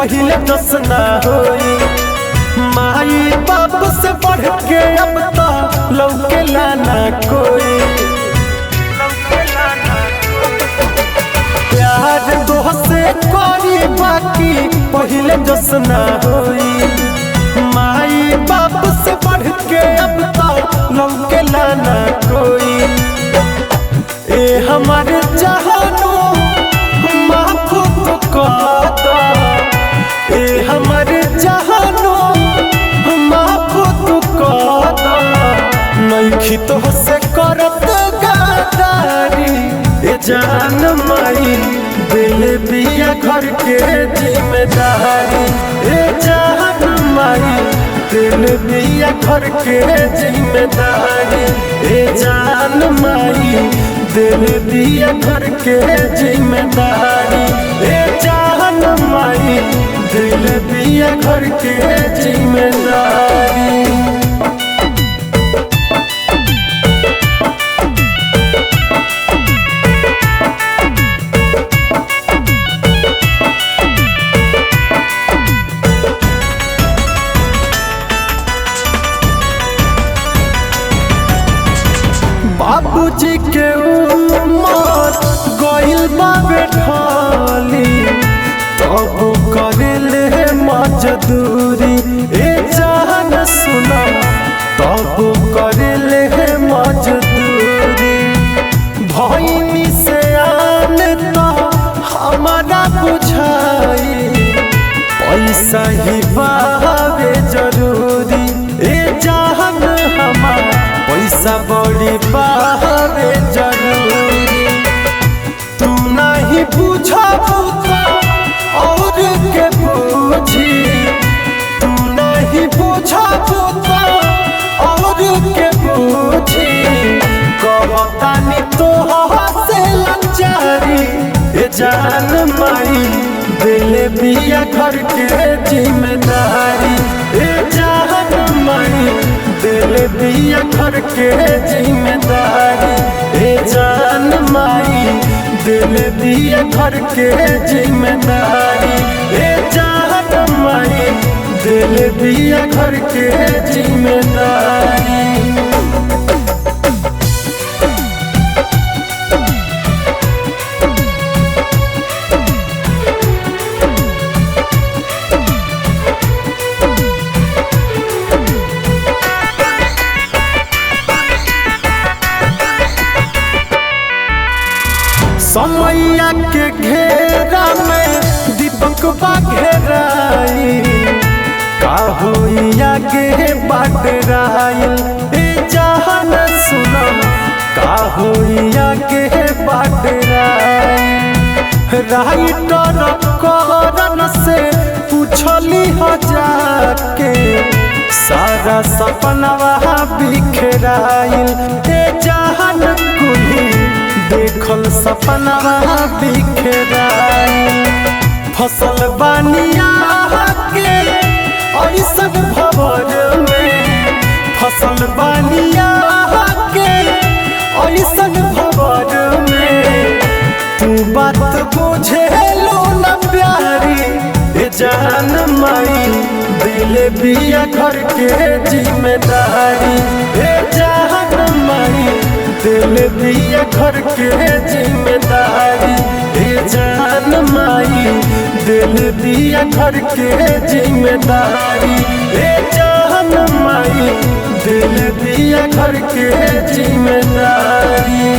पहले जसना होई। माई बाप से बढ़ के अब तो लौके लाना कोई। प्यार दोह से कोई बाकी पहले जसना होई। माई बाप से बढ़ के अब तो लौके लाना कोई। ए हमारे जहानो माफ तो कहता, ए हमारे जहानो माफ तो कहता। नइखी तो से करत गदारी ए जान माई दिल बिया घर के जिम्मेदारी। ए जान माई दिल बिया घर के जिम्मेदारी। ए जान माई दिल दिया घर के जिम्मेदारी। ए जान माई दिल दिया घर के जिम्मेदारी। बाबूजी के उमर गइल बाबे ढाली, तब करेले मजदूरी। ए जान सुना तब करेले मजदूरी। भईनी से आने तो हमारा बुझाई, पैसा ही बावे जरूरी। ए जान हमार पैसा बड़ी बावे जरूरी। तू नहीं बुझा और के पूछी, तू नहीं बुझा और के पूछी। कहतानी तो से लाचारी। ए जान माई दिल बिया घर के जिम्मेदारी। ए जान माई दिल बिया घर के जिम्मेदारी। ए जान माई दिल दिया घर के जिम्मेदारी। ए जान माई दिल दिया घर के जिम्मेदारी। समैया के घेरा में दीपक बा घेराई, का होइया के बाटराइल। ए जान सुना का होइया के बाटराइल। राइटर करन से पूछली हो जाके, सारा सपनवा बिखराइल। ए जान कुली देखल सपनवा बिखराइल। फसल बानिया के ऐसन भवर में, फसल बानिया के ऐसन भवर में। तू बात बुझे लो न प्यारी। ए जान माई दिल बिया घर के जिम्मेदारी। ए जान माई दिल दिया घर के जिम्मेदारी। ए जान माई दिल दिया घर के जिम्मेदारी। ए जान माई दिल दिया घर के जिम्मेदारी।